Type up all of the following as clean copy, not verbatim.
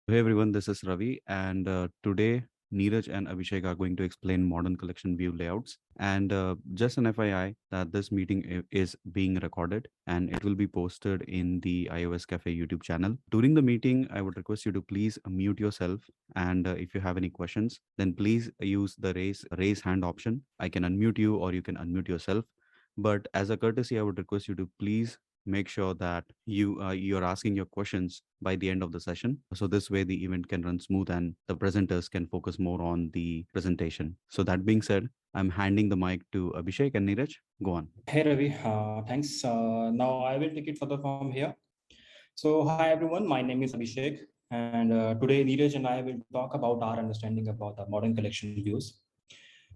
Hey everyone, this is Ravi, and today Neeraj and Abhishek are going to explain modern collection view layouts. And just an FYI that this meeting is being recorded and it will be posted in the iOS Cafe YouTube channel. During the meeting, I would request you to please mute yourself. And if you have any questions, then please use the raise hand option. I can unmute you or you can unmute yourself. But as a courtesy, I would request you to please make sure that you're asking your questions by the end of the session, so this way the event can run smooth and the presenters can focus more on the presentation. So that being said, I'm handing the mic to Abhishek and Neeraj. Go on. Hey Ravi, thanks. Now I will take it further from here. So hi everyone, my name is Abhishek, and today Neeraj and I will talk about our understanding about the modern collection views.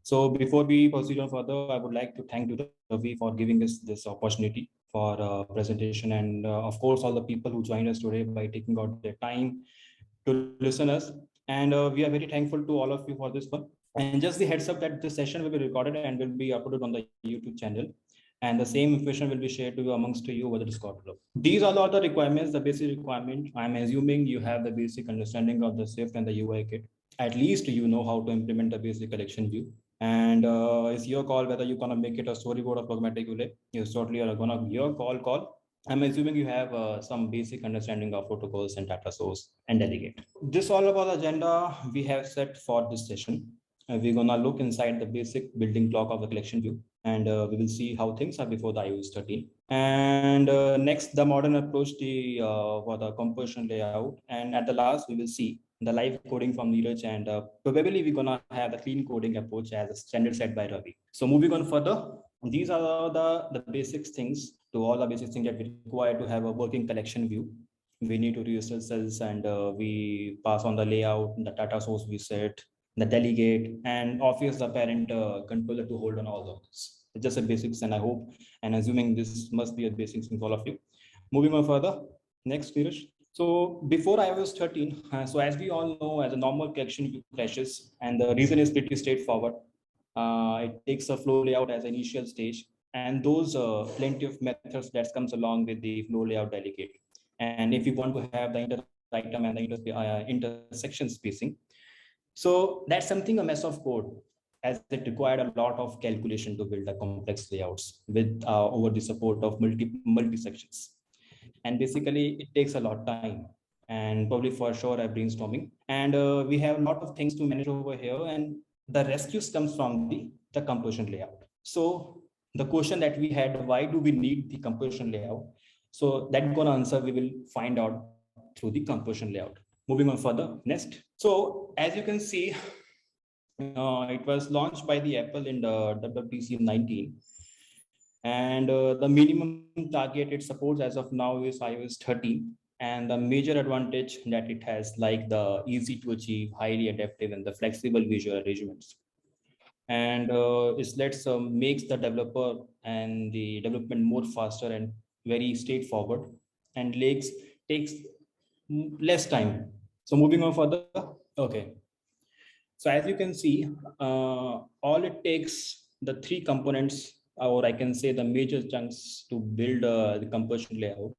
So before we proceed on further, I would like to thank you Ravi for giving us this opportunity for presentation, and of course all the people who joined us today by taking out their time to listen us. And we are very thankful to all of you for this one. And just the heads up that this session will be recorded and will be uploaded on the YouTube channel. And the same information will be shared to you amongst you over the Discord group. These are all the requirements, the basic requirement. I'm assuming you have the basic understanding of the Swift and the UI kit. At least you know how to implement the basic collection view. And it's your call whether you're gonna make it a storyboard or programmatic ULE. It's totally gonna your call. I'm assuming you have some basic understanding of protocols and data source and delegate. This all about the agenda we have set for this session. We're gonna look inside the basic building block of the collection view, and we will see how things are before the iOS 13. And next, the modern approach for the composition layout, and at the last, we will see the live coding from Neeraj, and probably we're gonna have the clean coding approach as a standard set by Ravi. So moving on further, these are the basic things to all the basic things that we require to have a working collection view. We need to register cells, and we pass on the layout, the data source we set, the delegate, and obviously the parent controller to hold on all of this. It's just a basics, and I hope and assuming this must be a basics in all of you. Moving on further, next, Neeraj. So before iOS 13, so as we all know, as a normal collection view crashes, and the reason is pretty straightforward. It takes a flow layout as an initial stage, and those plenty of methods that comes along with the flow layout delegate. And if you want to have the inter item and the intersection spacing, so that's something a mess of code, as it required a lot of calculation to build a complex layouts with over the support of multi sections. And basically, it takes a lot of time and probably for sure a brainstorming. And we have a lot of things to manage over here, and the rescues comes from the composition layout. So the question that we had, why do we need the composition layout? So that gonna answer we will find out through the composition layout. Moving on further, next. So as you can see, it was launched by the Apple in the WWDC 19, and the minimum target it supports as of now is iOS 13. And the major advantage that it has, like the easy to achieve, highly adaptive, and the flexible visual arrangements. And it makes the developer and the development more faster and very straightforward, and takes less time. So moving on further, okay. So as you can see, all it takes the three components, or I can say the major chunks to build the composition layout.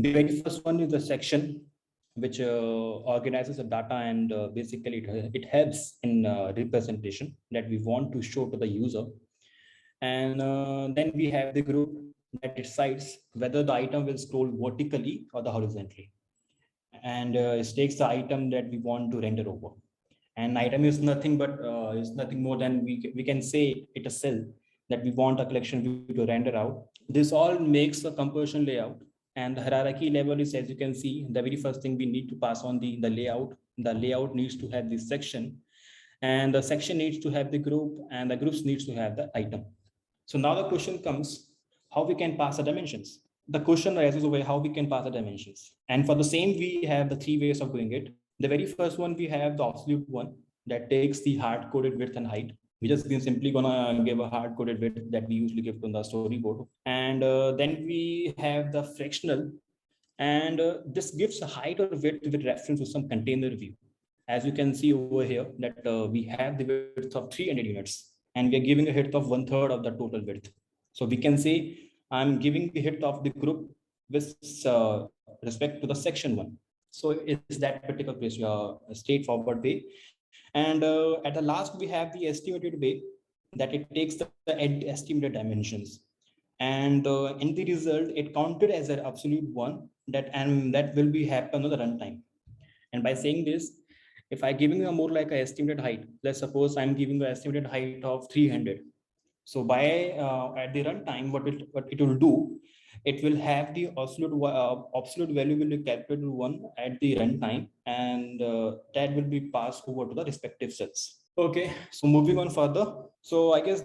The very first one is the section, which organizes the data, and basically it helps in representation that we want to show to the user. And then we have the group that decides whether the item will scroll vertically or the horizontally. And it takes the item that we want to render over. And item is nothing but is nothing more than we can say it a cell that we want a collection view to render out. This all makes a composition layout. And the hierarchy level is, as you can see, the very first thing we need to pass on the layout. The layout needs to have this section, and the section needs to have the group, and the groups needs to have the item. So now the question comes, how we can pass the dimensions. The question arises over how we can pass the dimensions. And for the same, we have the three ways of doing it. The very first one, we have the absolute one that takes the hard-coded width and height. We just simply gonna give a hard-coded width that we usually give to the storyboard. And then we have the fractional, and this gives a height or width with reference to some container view. As you can see over here that we have the width of 300 units, and we are giving a width of 1/3 of the total width. So we can say I'm giving the width of the group with respect to the section one. So it's that particular straightforward way. And at the last, we have the estimated way, that it takes the estimated dimensions, and in the result it counted as an absolute one, that will be happen on the runtime. And by saying this, if I giving a more like a estimated height, let's suppose I'm giving the estimated height of 300. So by at the runtime, what it will do, it will have the absolute value will be calculated to one at the runtime, and that will be passed over to the respective cells. Okay, so moving on further. So I guess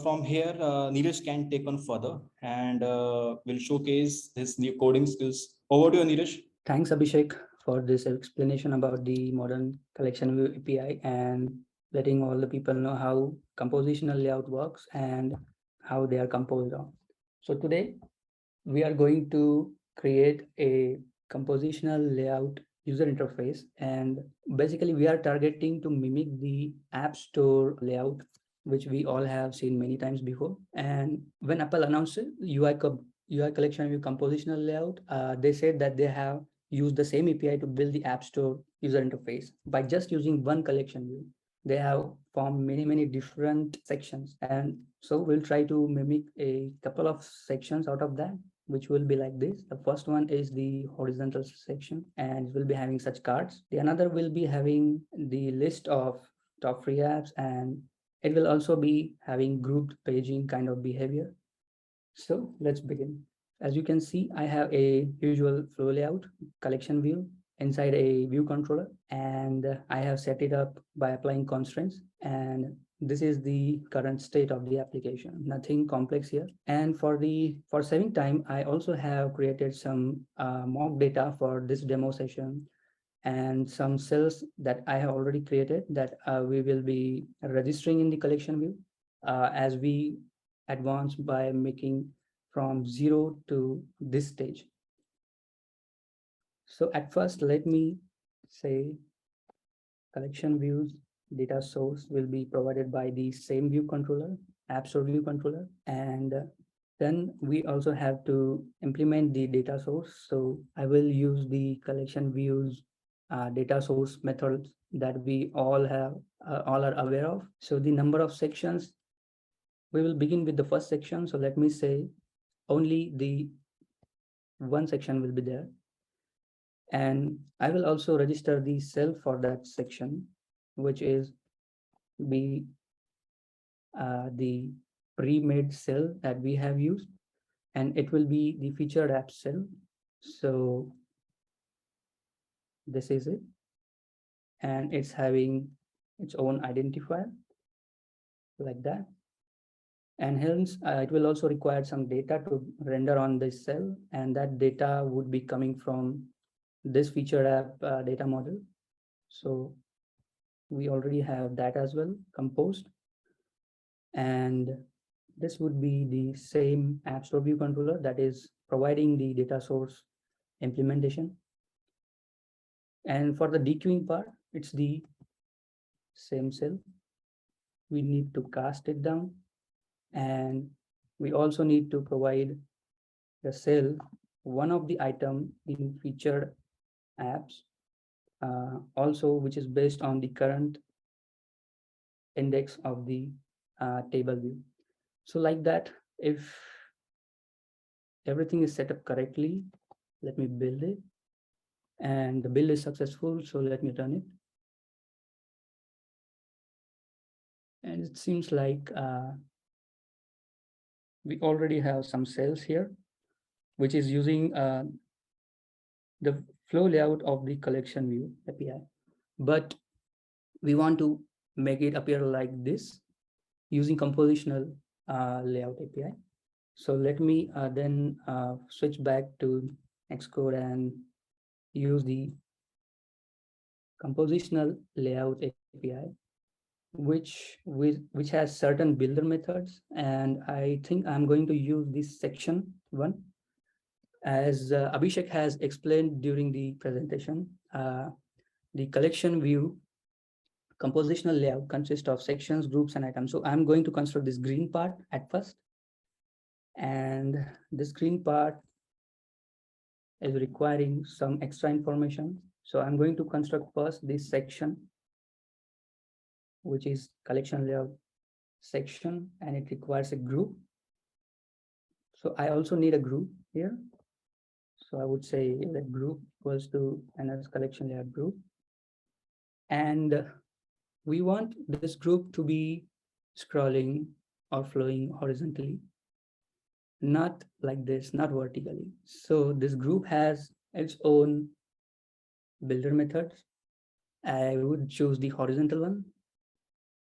from here, Neeraj can take on further, and will showcase his new coding skills. Over to you, Neeraj. Thanks, Abhishek, for this explanation about the modern collection view API and letting all the people know how compositional layout works and how they are composed on. So today we are going to create a compositional layout user interface, and basically we are targeting to mimic the App Store layout, which we all have seen many times before. And when Apple announced it, UI collection view compositional layout, they said that they have used the same API to build the App Store user interface by just using one collection view. They have formed many different sections, and so we'll try to mimic a couple of sections out of that, which will be like this. The first one is the horizontal section, and it will be having such cards. The another will be having the list of top free apps, and it will also be having grouped paging kind of behavior. So let's begin. As you can see, I have a usual flow layout collection view inside a view controller, and I have set it up by applying constraints, and this is the current state of the application, nothing complex here. And for saving time, I also have created some mock data for this demo session and some cells that I have already created that we will be registering in the collection view as we advance by making from 0 to this stage. So at first, let me say collection views data source will be provided by the same view controller, App Store view controller. And then we also have to implement the data source. So I will use the collection views data source methods that we all are aware of. So the number of sections, we will begin with the first section. So let me say only the one section will be there. And I will also register the cell for that section, which is be the pre-made cell that we have used, and it will be the featured app cell. So this is it, and it's having its own identifier like that. And hence it will also require some data to render on this cell, and that data would be coming from this featured app data model. So we already have that as well composed, and this would be the same App Store view controller that is providing the data source implementation. And for the dequeuing part, it's the same cell. We need to cast it down, and we also need to provide the cell one of the item in featured apps, also which is based on the current index of the table view. So like that, if everything is set up correctly, let me build it, and the build is successful. So let me run it. And it seems like we already have some cells here, which is using the flow layout of the collection view API. But we want to make it appear like this using compositional layout API. So let me then switch back to Xcode and use the compositional layout API, which has certain builder methods. And I think I'm going to use this section one. As Abhishek has explained during the presentation, the collection view compositional layout consists of sections, groups, and items. So I'm going to construct this green part at first. And this green part is requiring some extra information. So I'm going to construct first this section, which is collection layout section, and it requires a group. So I also need a group here. So I would say that group equals to NS collection layout group. And we want this group to be scrolling or flowing horizontally, not like this, not vertically. So this group has its own builder methods. I would choose the horizontal one,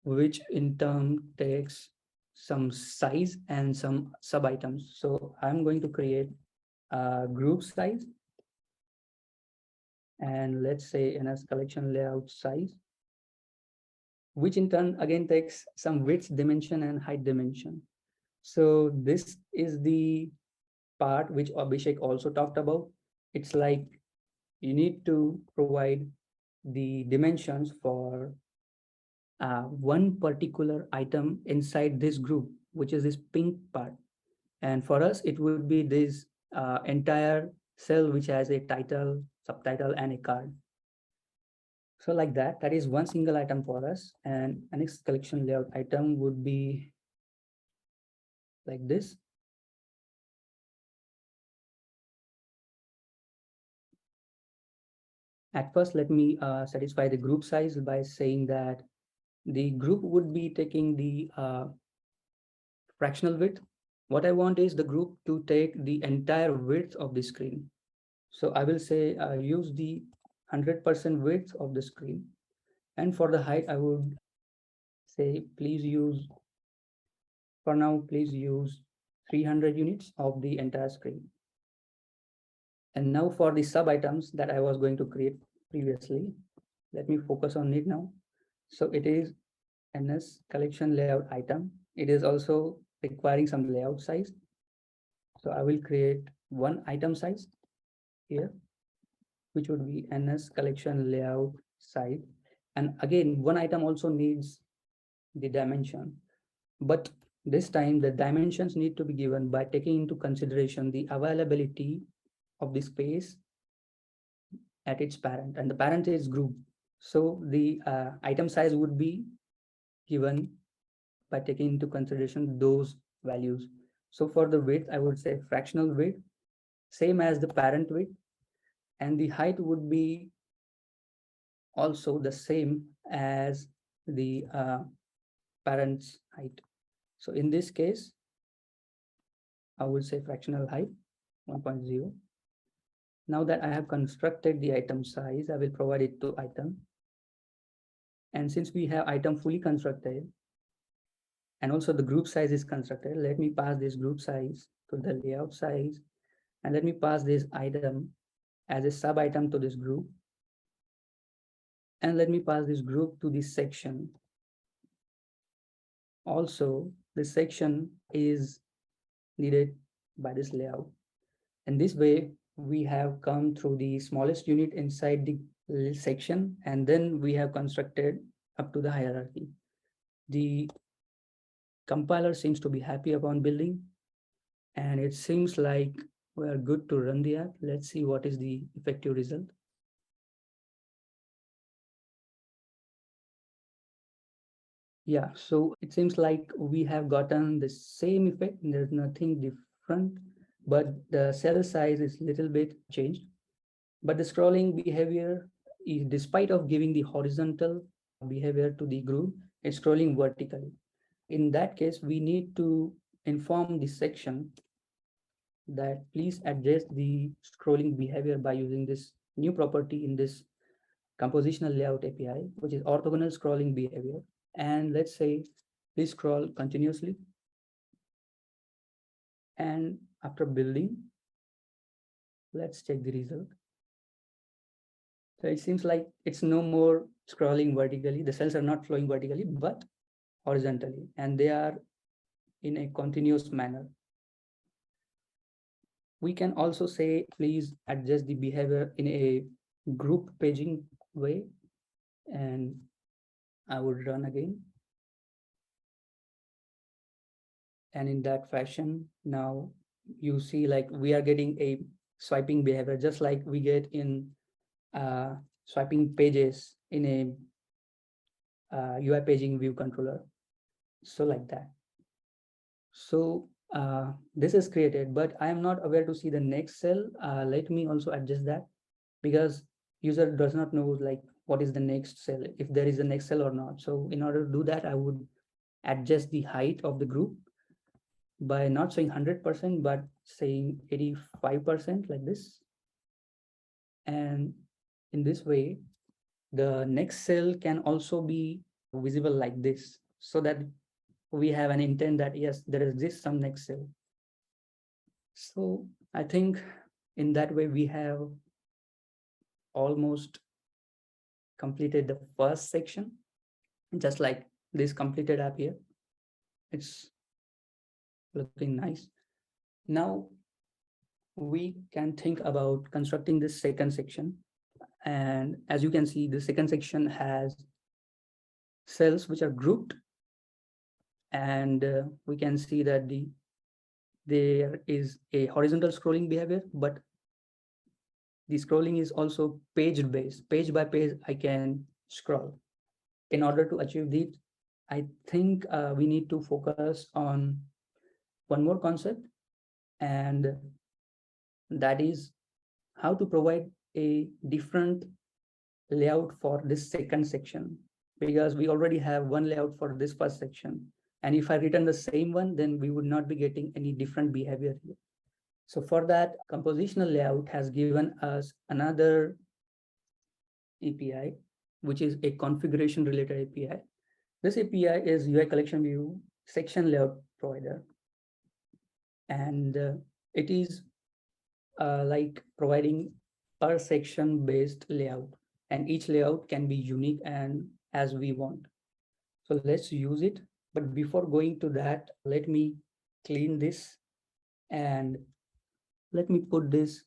which in turn takes some size and some sub items. So I'm going to create a group size, and let's say NS collection layout size, which in turn again takes some width dimension and height dimension. So this is the part which Abhishek also talked about. It's like you need to provide the dimensions for one particular item inside this group, which is this pink part. And for us, it would be this entire cell which has a title, subtitle, and a card. So like that is one single item for us. And a next collection layout item would be like this. At first, let me satisfy the group size by saying that the group would be taking the fractional width. What I want is the group to take the entire width of the screen. So I will say use the 100% width of the screen. And for the height, I would say please use, for now, please use 300 units of the entire screen. And now for the sub items that I was going to create previously, let me focus on it now. So it is NS collection layout item. It is also requiring some layout size. So I will create one item size here, which would be NS collection layout size. And again, one item also needs the dimension, but this time the dimensions need to be given by taking into consideration the availability of the space at its parent, and the parent is group. So the item size would be given by taking into consideration those values. So for the width, I would say fractional width, same as the parent width, and the height would be also the same as the parent's height. So in this case, I would say fractional height 1.0. Now that I have constructed the item size, I will provide it to item. And since we have item fully constructed, and also the group size is constructed, let me pass this group size to the layout size, and let me pass this item as a sub item to this group. And let me pass this group to this section. Also, this section is needed by this layout. And this way, we have come through the smallest unit inside the section, and then we have constructed up to the hierarchy. The compiler seems to be happy upon building, and it seems like we are good to run the app. Let's see what is the effective result. Yeah, so it seems like we have gotten the same effect. There's nothing different, but the cell size is a little bit changed. But the scrolling behavior is, despite of giving the horizontal behavior to the group, it's scrolling vertically. In that case, we need to inform the section that please adjust the scrolling behavior by using this new property in this compositional layout API, which is orthogonal scrolling behavior. And let's say, please scroll continuously. And after building, let's check the result. So it seems like it's no more scrolling vertically. The cells are not flowing vertically, but horizontally, and they are in a continuous manner. We can also say, please adjust the behavior in a group paging way. And I would run again. And in that fashion, now you see like we are getting a swiping behavior, just like we get in swiping pages in a UI paging view controller. So like that. So this is created, but I am not aware to see the next cell. Let me also adjust that, because user does not know like what is the next cell, if there is a next cell or not. So in order to do that, I would adjust the height of the group by not saying 100%, but saying 85% like this. And in this way, the next cell can also be visible like this, so that we have an intent that yes, there exists some next cell. So I think in that way we have almost completed the first section, just like this completed app here. It's looking nice. Now we can think about constructing this second section. And as you can see, the second section has cells which are grouped, and we can see that there is a horizontal scrolling behavior, but the scrolling is also page based. Page by page, I can scroll. In order to achieve this, I think we need to focus on one more concept, and that is how to provide a different layout for this second section, because we already have one layout for this first section. And if I return the same one, then we would not be getting any different behavior here. So for that, compositional layout has given us another API, which is a configuration related API. This API is UICollectionView section layout provider. And it is like providing per section based layout, and each layout can be unique and as we want. So let's use it. But before going to that, let me clean this, and let me put this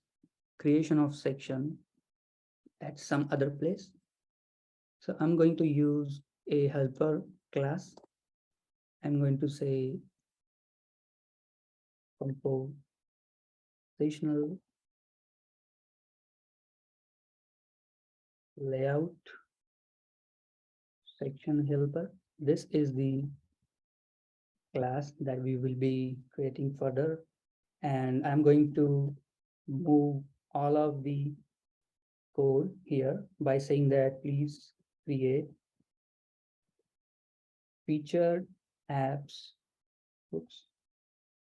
creation of section at some other place. So I'm going to use a helper class. I'm going to say compositional layout section helper. This is the class that we will be creating further. And I'm going to move all of the code here by saying that please create featured apps, oops,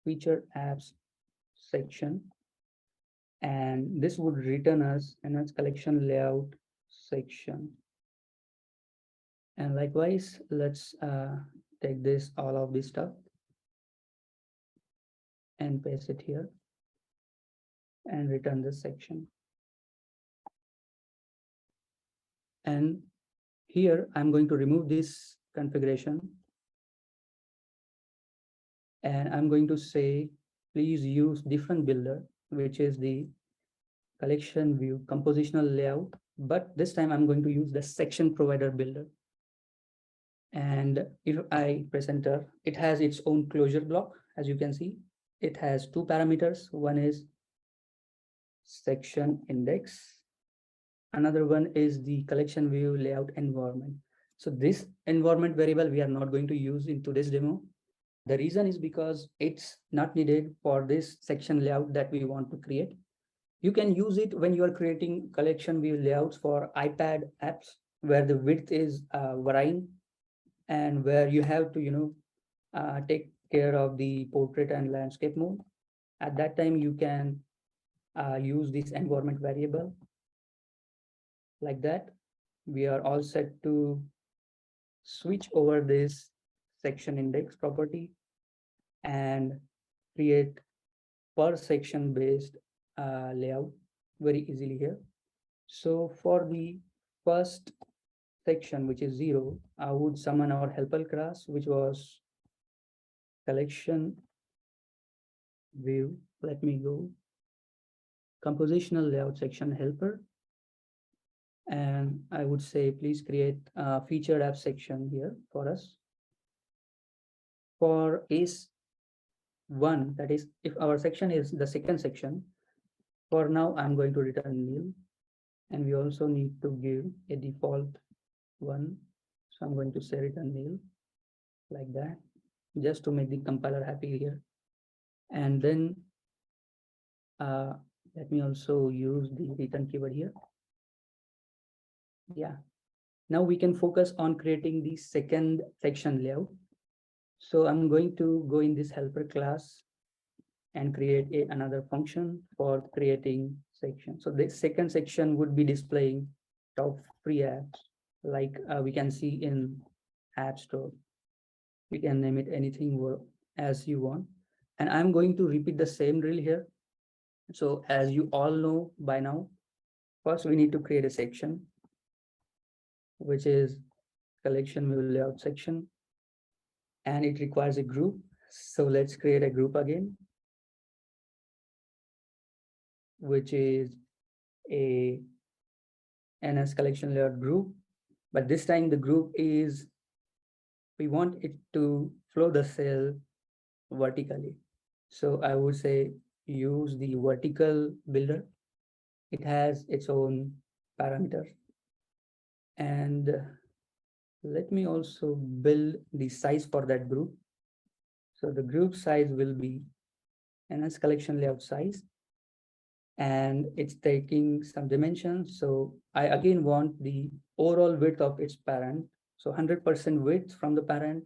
featured apps section. And this would return us an collection layout section. And likewise, let's take this, all of this stuff, and paste it here and return this section. And here I'm going to remove this configuration, and I'm going to say, please use different builder, which is the collection view compositional layout. But this time I'm going to use the section provider builder. And if I press enter, it has its own closure block. As you can see, it has two parameters. One is section index. Another one is the collection view layout environment. So this environment variable we are not going to use in today's demo. The reason is because it's not needed for this section layout that we want to create. You can use it when you are creating collection view layouts for iPad apps, where the width is varying, and where you have to take care of the portrait and landscape mode. At that time, you can use this environment variable like that. We are all set to switch over this section index property and create per section based layout very easily here. So for the first section, which is 0, I would summon our helper class, which was collection view. Let me go compositional layout section helper. And I would say, please create a featured app section here for us. For ACE1, that is, if our section is the second section, For now, I'm going to return nil, and we also need to give a default one. So I'm going to say return nil like that, just to make the compiler happy here. And then uh, let me also use the return keyword here. Yeah. Now we can focus on creating the second section layout. So I'm going to go in this helper class and create another function for creating section. So the second section would be displaying top free apps, like we can see in App Store. You can name it anything as you want. And I'm going to repeat the same drill here. So as you all know by now, first we need to create a section, which is collection view layout section, and it requires a group. So let's create a group again, which is a NS collection layout group. But this time the group is, we want it to flow the cell vertically. So I would say use the vertical builder. It has its own parameter. And let me also build the size for that group. So the group size will be NS collection layout size, and it's taking some dimensions. So I again want the overall width of its parent. So 100% width from the parent.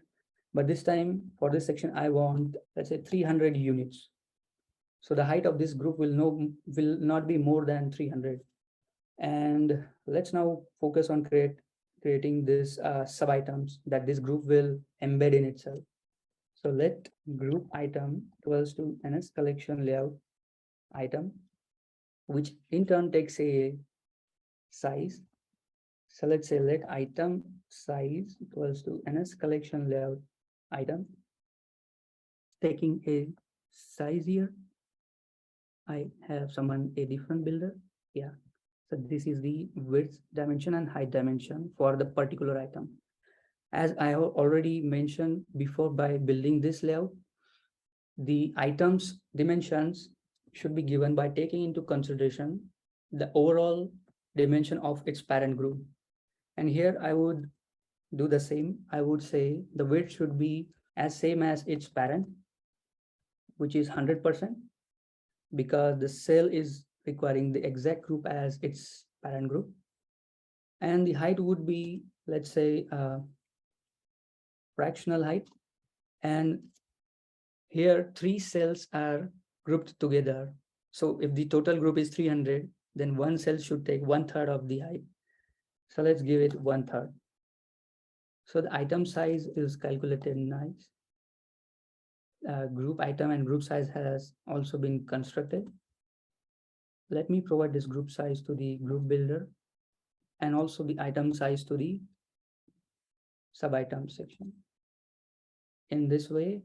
But this time for this section, I want, let's say 300 units. So the height of this group will not be more than 300. And let's now focus on creating this sub items that this group will embed in itself. So let group item equals to NS collection layout item, which in turn takes a size. So let's say let item size equals to NS collection layout item, taking a size here. I have summoned a different builder. Yeah. So this is the width dimension and height dimension for the particular item. As I have already mentioned before, by building this layout, the items dimensions should be given by taking into consideration the overall dimension of its parent group. And here I would do the same. I would say the width should be as same as its parent, which is 100%, because the cell is requiring the exact group as its parent group. And the height would be, let's say, fractional height. And here 3 cells are grouped together. So if the total group is 300, then one cell should take 1/3 of the height. So let's give it 1/3. So the item size is calculated nice. Group item and group size has also been constructed. Let me provide this group size to the group builder and also the item size to the sub item section. In this way,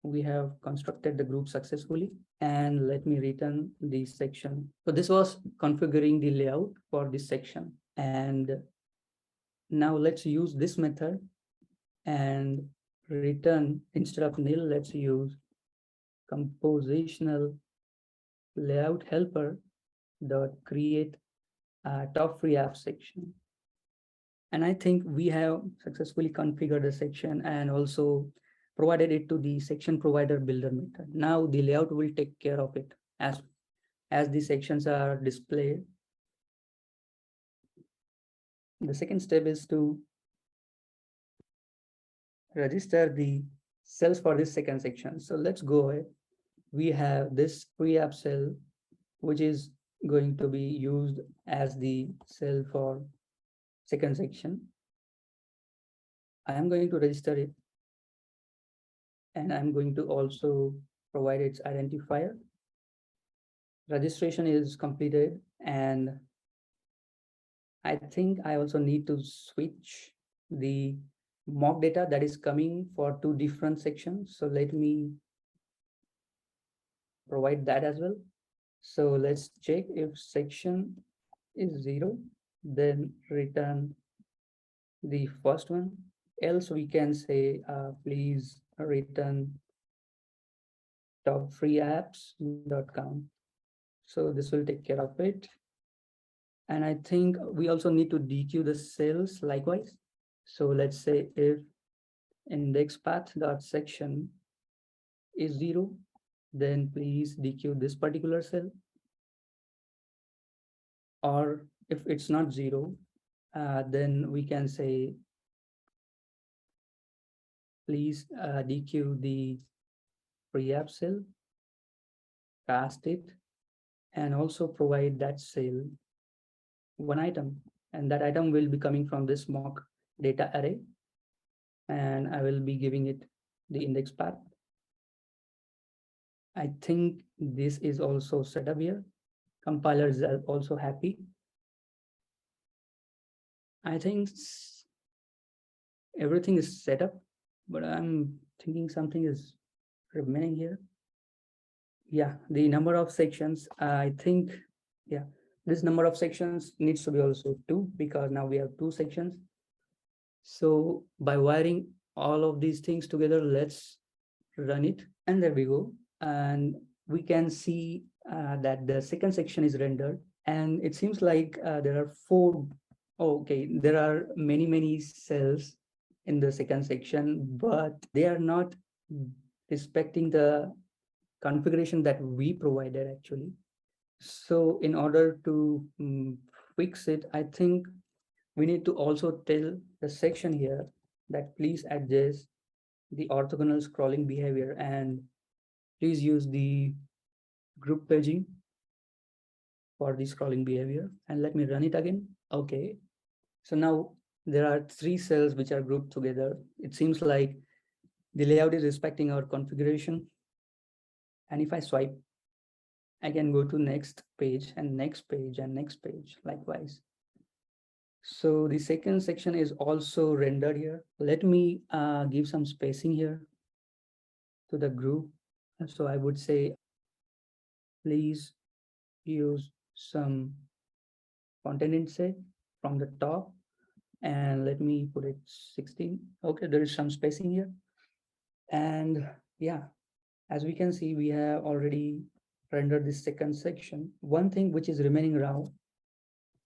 we have constructed the group successfully, and let me return the section. So this was configuring the layout for this section. And now let's use this method and return, instead of nil, let's use compositional layout helper dot create top free app section. And I think we have successfully configured the section and also provided it to the section provider builder method. Now the layout will take care of it as the sections are displayed. The second step is to register the cells for this second section. So let's go ahead. We have this free app cell, which is going to be used as the cell for second section. I am going to register it, and I'm going to also provide its identifier. Registration is completed, and I think I also need to switch the mock data that is coming for 2 different sections. So let me provide that as well. So let's check if section is 0, then return the first one. Else we can say, please return top free apps.count. So this will take care of it. And I think we also need to dequeue the cells likewise. So let's say if index path dot section is 0, then please dequeue this particular cell. Or if it's not 0, then we can say please dequeue the pre-app cell, cast it, and also provide that cell one item. And that item will be coming from this mock data array. And I will be giving it the index path. I think this is also set up here. Compilers are also happy. I think everything is set up, but I'm thinking something is remaining here. Yeah, the number of sections, I think, yeah, this number of sections needs to be also 2 because now we have 2 sections. So by wiring all of these things together, let's run it. And there we go. And we can see that the second section is rendered. And it seems like there are 4. Oh, okay, there are many cells in the second section, but they are not respecting the configuration that we provided actually. So in order to fix it, I think we need to also tell the section here that please adjust the orthogonal scrolling behavior and please use the group paging for the scrolling behavior. And let me run it again. Okay. So now there are 3 cells which are grouped together. It seems like the layout is respecting our configuration. And if I swipe, I can go to next page and next page and next page likewise. So the second section is also rendered here. Let me give some spacing here to the group. So I would say, please use some content inset from the top. And let me put it 16. Okay, there is some spacing here. And yeah, as we can see, we have already rendered this second section. One thing which is remaining around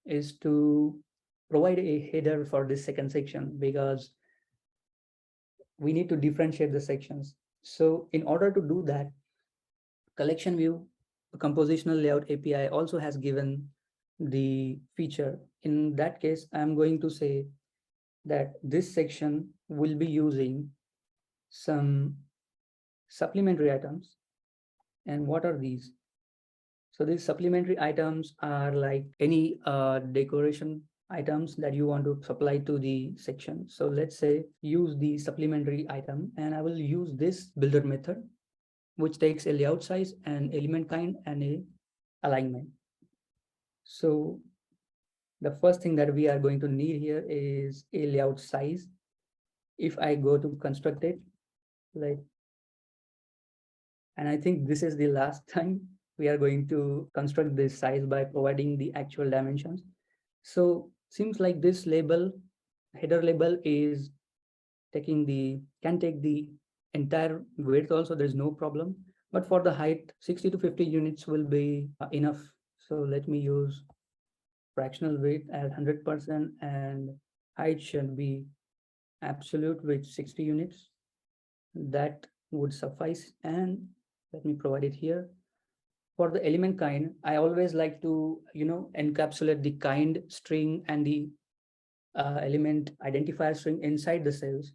is to provide a header for this second section because we need to differentiate the sections. So in order to do that, CollectionView compositional layout API also has given the feature. In that case, I'm going to say that this section will be using some supplementary items. And what are these? So these supplementary items are like any decoration items that you want to supply to the section. So let's say use the supplementary item and I will use this builder method, which takes a layout size, an element kind, and a alignment. So the first thing that we are going to need here is a layout size. If I go to construct it, like, and I think this is the last time we are going to construct this size by providing the actual dimensions. So seems like this label, header label is can take the entire width also, there's no problem. But for the height, 60 to 50 units will be enough. So let me use fractional width at 100% and height should be absolute width 60 units. That would suffice. And let me provide it here. For the element kind, I always like to, encapsulate the kind string and the element identifier string inside the cells.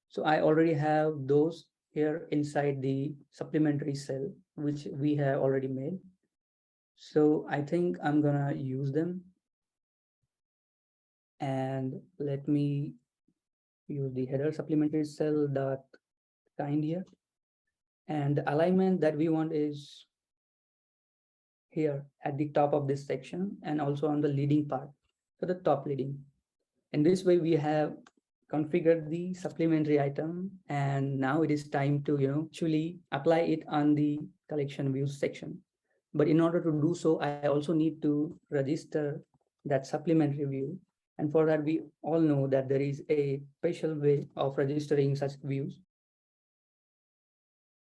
So I already have those here inside the supplementary cell, which we have already made. So I think I'm gonna use them. And let me use the header supplementary cell dot kind here. And the alignment that we want is here at the top of this section and also on the leading part, so the top leading. In this way, we have configured the supplementary item, and now it is time to actually apply it on the collection views section. But in order to do so, I also need to register that supplementary view. And for that, we all know that there is a special way of registering such views.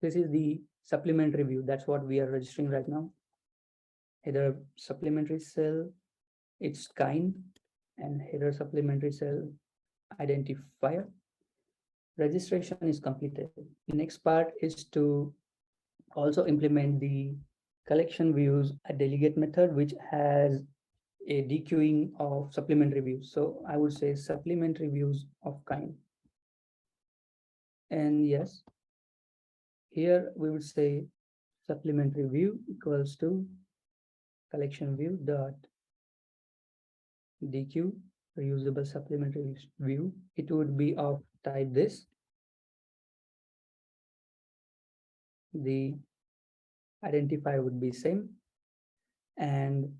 This is the supplementary view. That's what we are registering right now. header supplementary cell, its kind, and header supplementary cell identifier. Registration is completed. Next part is to also implement the collection views a delegate method which has a dequeuing of supplementary views. So I would say supplementary views of kind. And yes, here we would say supplementary view equals to collection view dot dequeue reusable supplementary view. It would be of type this. The identifier would be same, and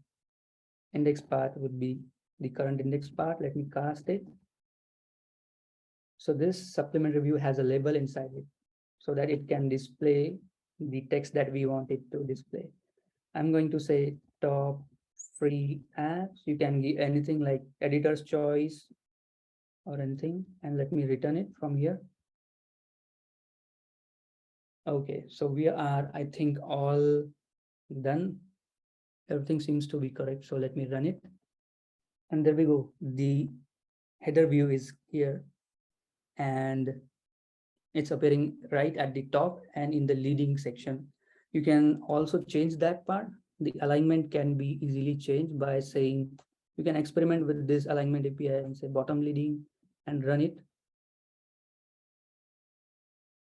index path would be the current index path. Let me cast it. So this supplementary view has a label inside it so that it can display the text that we want it to display. I'm going to say top free apps. You can give anything like editor's choice or anything, and let me return it from here. Okay, so we are, I think, all done. Everything seems to be correct. So let me run it. And there we go. The header view is here, and it's appearing right at the top and in the leading section. You can also change that part. The alignment can be easily changed by saying, you can experiment with this alignment API and say bottom leading and run it.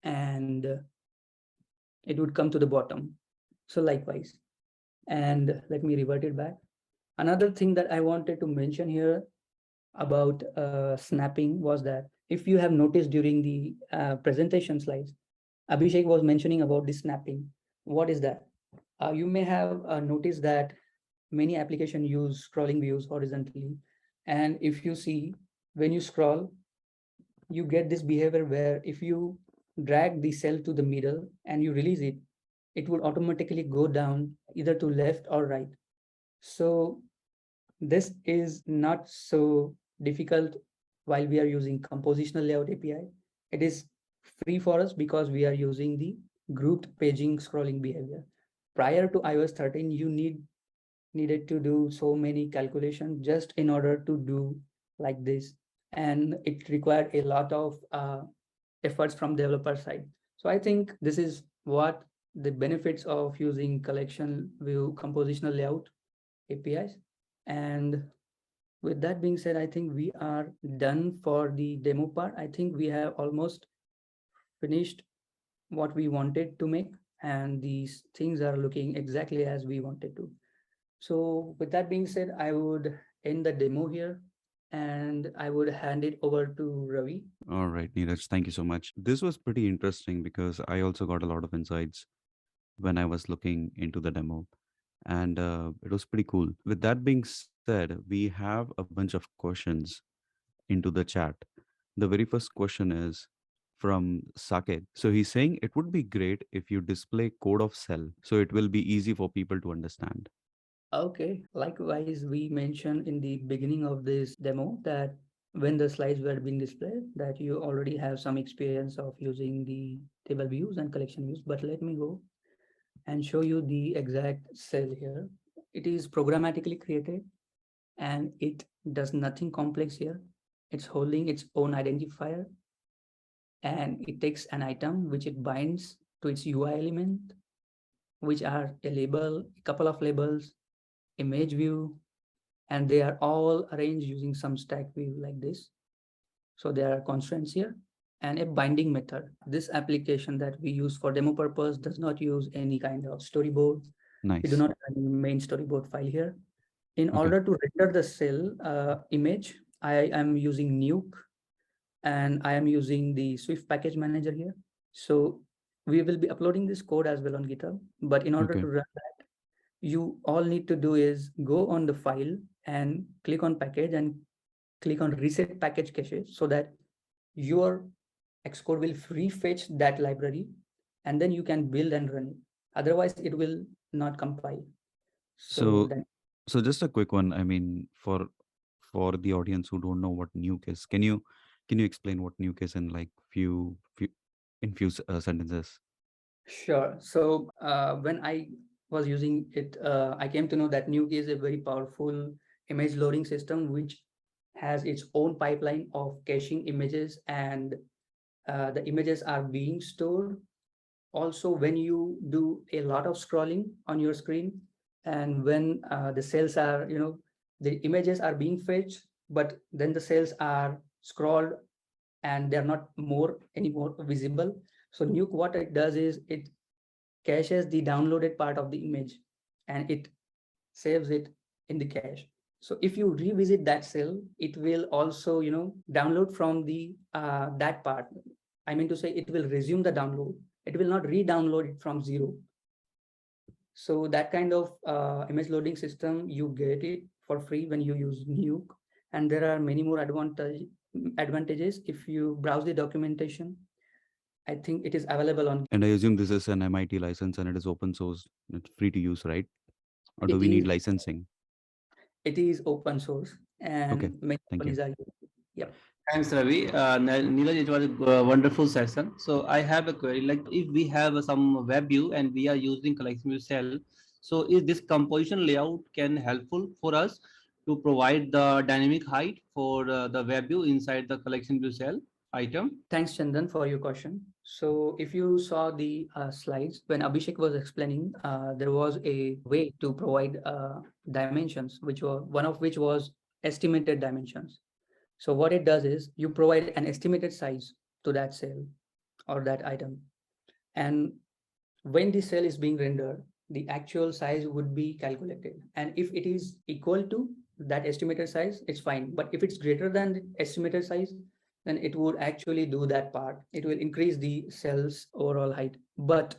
And it would come to the bottom. So likewise, and let me revert it back. Another thing that I wanted to mention here about snapping was that if you have noticed during the presentation slides, Abhishek was mentioning about the snapping. What is that? You may have noticed that many applications use scrolling views horizontally. And if you see, when you scroll, you get this behavior where if you drag the cell to the middle and you release it, it would automatically go down either to left or right. So this is not so difficult while we are using compositional layout API. It is free for us because we are using the grouped paging scrolling behavior. Prior to iOS 13, you needed to do so many calculations just in order to do like this. And it required a lot of efforts from developer side. So I think this is what the benefits of using collection view compositional layout APIs. And with that being said, I think we are done for the demo part. I think we have almost finished what we wanted to make, and these things are looking exactly as we wanted to. So with that being said, I would end the demo here and I would hand it over to Ravi. All right, Neeraj, thank you so much. This was pretty interesting because I also got a lot of insights when I was looking into the demo, and it was pretty cool. With that being said, we have a bunch of questions into the chat. The very first question is from Saket. So he's saying it would be great if you display code of cell so it will be easy for people to understand. Okay, likewise, we mentioned in the beginning of this demo that when the slides were being displayed, that you already have some experience of using the table views and collection views, but let me go and show you the exact cell here. It is programmatically created and it does nothing complex here. It's holding its own identifier and it takes an item which it binds to its UI element, which are a label, a couple of labels, image view, and they are all arranged using some stack view like this. So there are constraints here and a binding method. This application that we use for demo purpose does not use any kind of storyboard. We do Nice. not have any main storyboard file here. In Okay. order to render the cell image, I am using Nuke and I am using the Swift package manager here. So we will be uploading this code as well on GitHub. But in order Okay. to run that, you all need to do is go on the file and click on package and click on reset package cache so that your Xcode will refetch that library and then you can build and run it. Otherwise, it will not compile. So So that so just a quick one. I mean, for the audience who don't know what nuke is, can you explain what nuke is in like few sentences? sure. So when I was using it, I came to know that Nuke is a very powerful image loading system which has its own pipeline of caching images, and the images are being stored. Also, when you do a lot of scrolling on your screen, and when the cells are, the images are being fetched, but then the cells are scrolled and they're not anymore visible. So Nuke, what it does is it caches the downloaded part of the image and it saves it in the cache. So if you revisit that cell, it will also, download from the that part. I mean to say, it will resume the download. It will not re-download it from zero. So that kind of image loading system, you get it for free when you use Nuke. And there are many more advantages. If you browse the documentation, I think it is available on. And I assume this is an MIT license and it is open source. It's free to use, right? Or do It we need is licensing? it is open source Okay, and many thank you. companies are using it. Yeah. Thanks, Ravi. Neeraj, it was a wonderful session. So I have a query. Like, if we have some web view and we are using collection view cell, so is this composition layout can helpful for us to provide the dynamic height for the web view inside the collection view cell item? Thanks, Chandan, for your question. So if you saw the slides, when Abhishek was explaining, there was a way to provide dimensions, which were one of which was estimated dimensions. So what it does is you provide an estimated size to that cell or that item. And when the cell is being rendered, the actual size would be calculated. And if it is equal to that estimated size, it's fine. But if it's greater than the estimated size, then it would actually do that part. It will increase the cell's overall height. But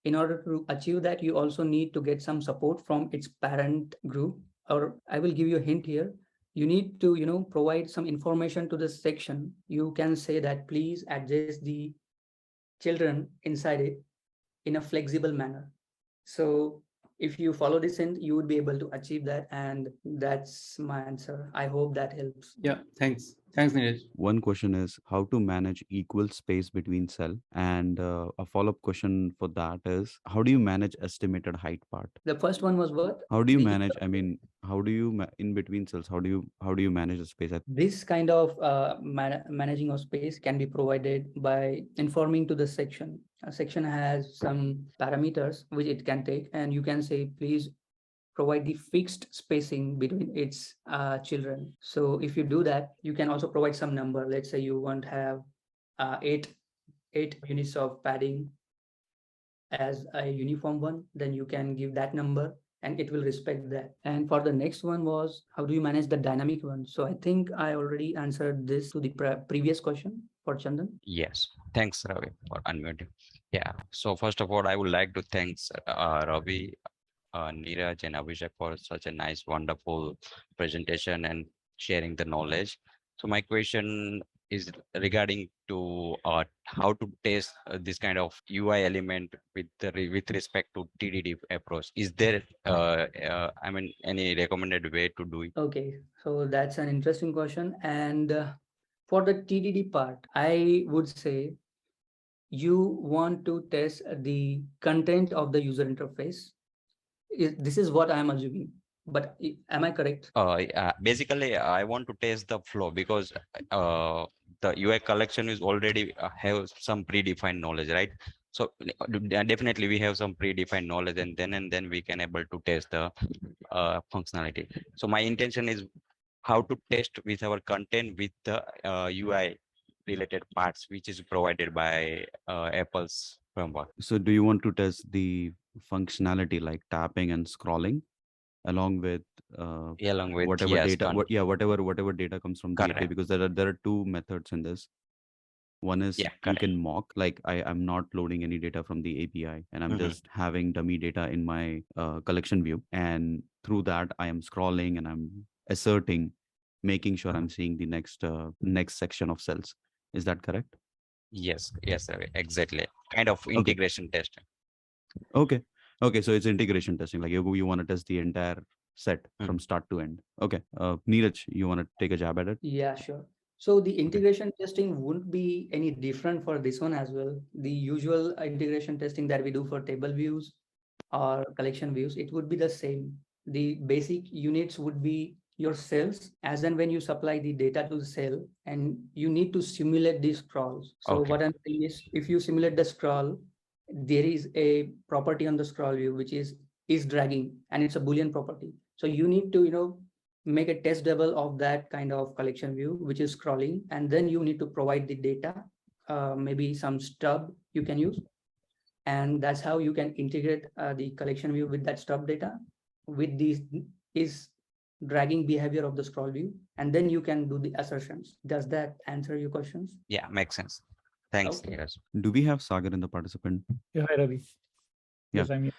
in order to achieve that, you also need to get some support from its parent group. Or I will give you a hint here. You need to, provide some information to the section. You can say that please adjust the children inside it in a flexible manner. So if you follow this in, you would be able to achieve that. And that's my answer. I hope that helps. Yeah, thanks. Thanks, Neeraj. One question is how to manage equal space between cell, and a follow-up question for that is how do you manage estimated height part? The first one was what? How do you The manage? I mean, how do you in between cells? How do you manage the space? This kind of managing of space can be provided by informing to the section. A section has some parameters which it can take, and you can say, please provide the fixed spacing between its children. So if you do that, you can also provide some number. Let's say you want to have eight units of padding as a uniform one, then you can give that number and it will respect that. And for the next one was, how do you manage the dynamic one? So I think I already answered this to the previous question for Chandan. Yes, thanks, Ravi, for unmuting. Yeah, so first of all, I would like to thanks Ravi, Neeraj, and Abhishek for such a nice, wonderful presentation and sharing the knowledge. So my question is regarding to how to test this kind of UI element with respect to TDD approach. Is there, I mean, any recommended way to do it? Okay, so that's an interesting question. And for the TDD part, I would say you want to test the content of the user interface. This is what I'm assuming, but am I correct? Basically, I want to test the flow because the UI collection is already have some predefined knowledge, right? So definitely we have some predefined knowledge, and then we can able to test the functionality. So my intention is how to test with our content with the UI related parts, which is provided by Apple's framework. So do you want to test the functionality like tapping and scrolling along with Along with whatever yes, data whatever data comes from the API, correct. because there are two methods in this. One is Yeah, you correct. can mock, like I'm not loading any data from the API and I'm Mhm. just having dummy data in my collection view, and through that I am scrolling and I'm asserting, making sure I'm seeing the next section of cells. Is that correct? Yes, yes, Ravi, exactly. Kind of Okay. integration testing. Okay, so it's integration testing, like you want to test the entire set from start to end. Okay, Neeraj, you want to take a jab at it? Yeah, sure. So the integration testing wouldn't be any different for this one as well. The usual integration testing that we do for table views or collection views, it would be the same. The basic units would be your cells, as and when you supply the data to the cell, and you need to simulate these scrolls. So Okay. what I'm saying is, if you simulate the scroll, there is a property on the scroll view which is dragging, and it's a Boolean property. So you need to make a test table of that kind of collection view which is scrolling, and then you need to provide the data, maybe some stub you can use, and that's how you can integrate the collection view with that stub data with these is dragging behavior of the scroll view, and then you can do the assertions. Does that answer your questions? Yeah, makes sense. Thanks, Okay. Neeraj. Do we have Sagar in the participant? Yeah, hi Ravi. Yeah. Yes, I'm here.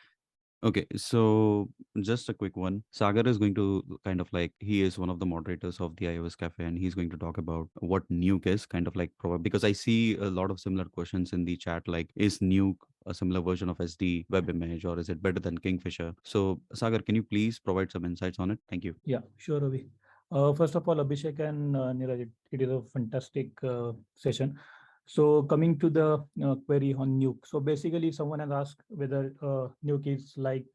Okay, so just a quick one. Sagar is going to kind of like, he is one of the moderators of the iOS Cafe, and he's going to talk about what Nuke is, kind of like, because I see a lot of similar questions in the chat, like, is Nuke a similar version of SD web image, or is it better than Kingfisher? So, Sagar, can you please provide some insights on it? Thank you. Yeah, sure, Ravi. First of all, Abhishek and Neeraj, it is a fantastic session. So coming to the query on Nuke. So basically, someone has asked whether Nuke is like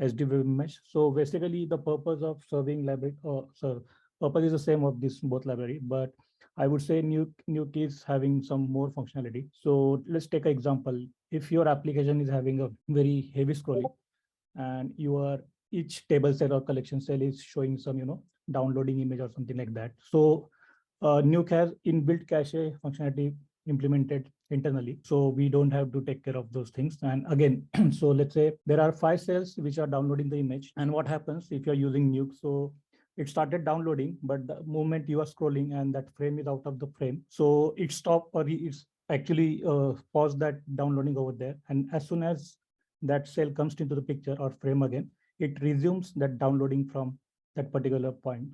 SD web image. So basically, the purpose of serving library, so purpose is the same of this both library, but I would say Nuke is having some more functionality. So let's take an example. If your application is having a very heavy scrolling, and your each table cell or collection cell is showing some downloading image or something like that. So Nuke has inbuilt cache functionality implemented internally, so we don't have to take care of those things. And again, so let's say there are 5 cells which are downloading the image, and what happens if you're using Nuke? So it started downloading, but the moment you are scrolling and that frame is out of the frame, so it stopped, or it's actually paused that downloading over there. And as soon as that cell comes into the picture or frame again, it resumes that downloading from that particular point.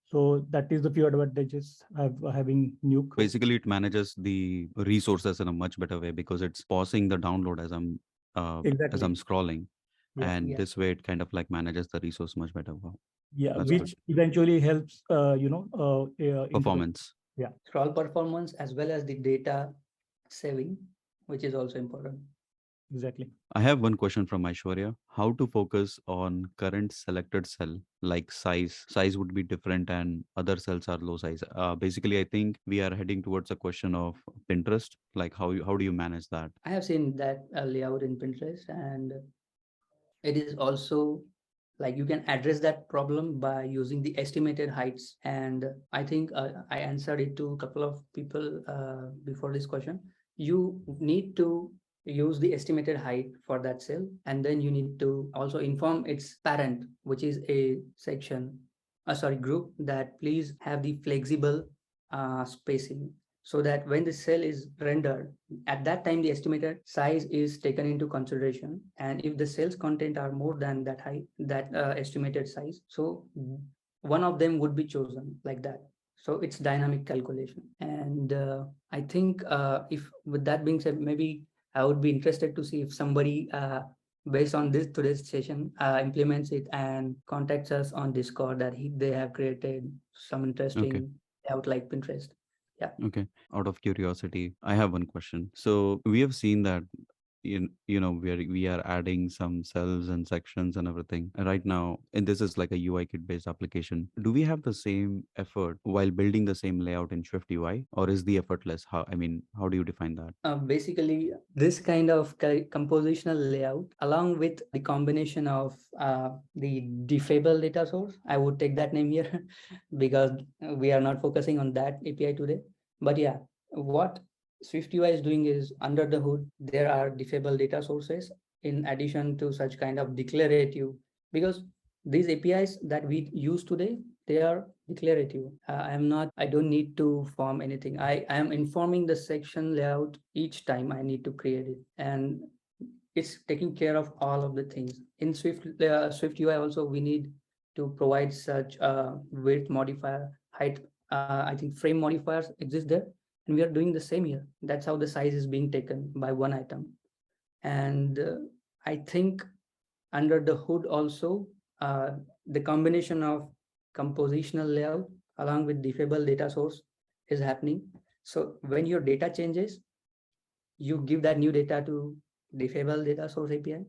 So that is the few advantages of having Nuke. Basically, it manages the resources in a much better way because it's pausing the download as I'm Exactly. scrolling, Yeah. and Yeah. this way it kind of like manages the resource much better. Wow, Yeah, that's Yeah. good. which eventually helps, into the, Performance. yeah, Scroll performance as well as the data saving, which is also important. exactly. I have one question from Aishwarya. How to focus on current selected cell, like size? Size would be different and other cells are low size. Basically, I think we are heading towards a question of Pinterest. Like how do you manage that? I have seen that layout in Pinterest, and it is also like you can address that problem by using the estimated heights. And I think I answered it to a couple of people before this question. You need to use the estimated height for that cell, and then you need to also inform its parent, which is a section, sorry, group, that please have the flexible spacing, so that when the cell is rendered, at that time the estimated size is taken into consideration, and if the cells content are more than that height, that estimated size, so one of them would be chosen like that. So it's dynamic calculation. And I think if with that being said, maybe I would be interested to see if somebody based on this today's session implements it and contacts us on Discord, that they have created some interesting Okay. layout like Pinterest. Yeah. Okay. Out of curiosity, I have one question. So we have seen that we are adding some cells and sections and everything right now, and this is like a UI kit based application. Do we have the same effort while building the same layout in Swift UI, or is the effort less? How do you define that? Basically, this kind of compositional layout, along with the combination of the defable data source, I would take that name here because we are not focusing on that API today. But yeah, what SwiftUI is doing is, under the hood, there are defable data sources in addition to such kind of declarative, because these APIs that we use today, they are declarative. I don't need to form anything. I am informing the section layout each time I need to create it. And it's taking care of all of the things. In Swift UI also, we need to provide such width modifier, height, I think frame modifiers exist there. And we are doing the same here. That's how the size is being taken by one item. And I think under the hood also, the combination of compositional layout along with defable data source is happening. So when your data changes, you give that new data to defable data source API,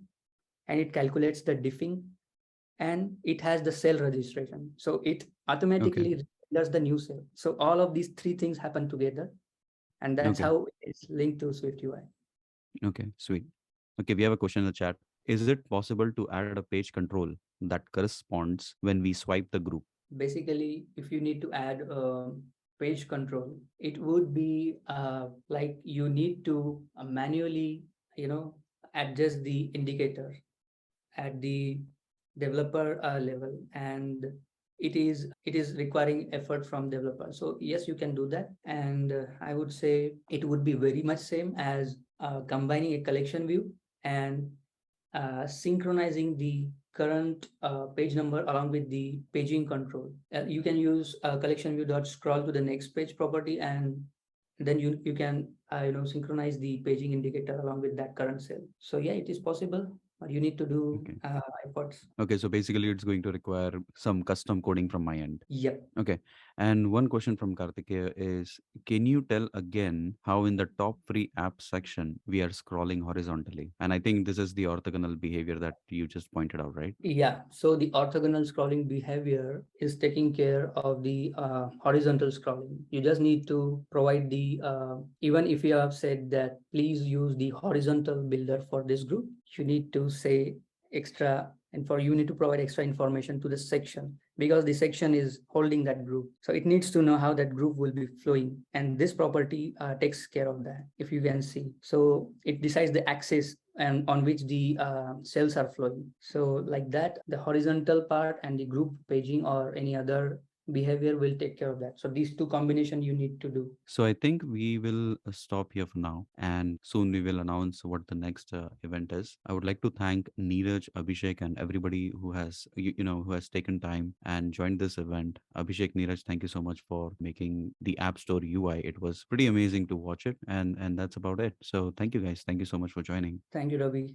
and it calculates the diffing, and it has the cell registration. So it Okay. automatically does the new cell. So all of these three things happen together, and that's Okay. how it's linked to Swift UI. Okay. Sweet. Okay. We have a question in the chat. Is it possible to add a page control that corresponds when we swipe the group? Basically, if you need to add page control, it would be like you need to manually, adjust the indicator at the developer level, and it is requiring effort from developer. So yes, you can do that, and I would say it would be very much same as combining a collection view and synchronizing the current page number along with the paging control. You can use collection view dot scroll to the next page property, and then you can synchronize the paging indicator along with that current cell. So yeah, it is possible, but you need to do Okay. efforts. Okay. So basically, it's going to require some custom coding from my end. Yep. Okay. And one question from Kartikeya is, can you tell again how in the top free app section we are scrolling horizontally? And I think this is the orthogonal behavior that you just pointed out, right? Yeah, so the orthogonal scrolling behavior is taking care of the horizontal scrolling. You just need to provide the, even if you have said that please use the horizontal builder for this group, you need to say extra, and for you need to provide extra information to the section, because the section is holding that group. So it needs to know how that group will be flowing. And this property takes care of that, if you can see. So it decides the axis and on which the cells are flowing. So like that, the horizontal part and the group paging or any other behavior will take care of that. So these two combination you need to do. So I think we will stop here for now, and soon we will announce what the next event is. I would like to thank Neeraj, Abhishek, and everybody who has who has taken time and joined this event. Abhishek, Neeraj, thank you so much for making the App Store UI. It was pretty amazing to watch it, and that's about it. So thank you guys. Thank you so much for joining. Thank you, Ravi.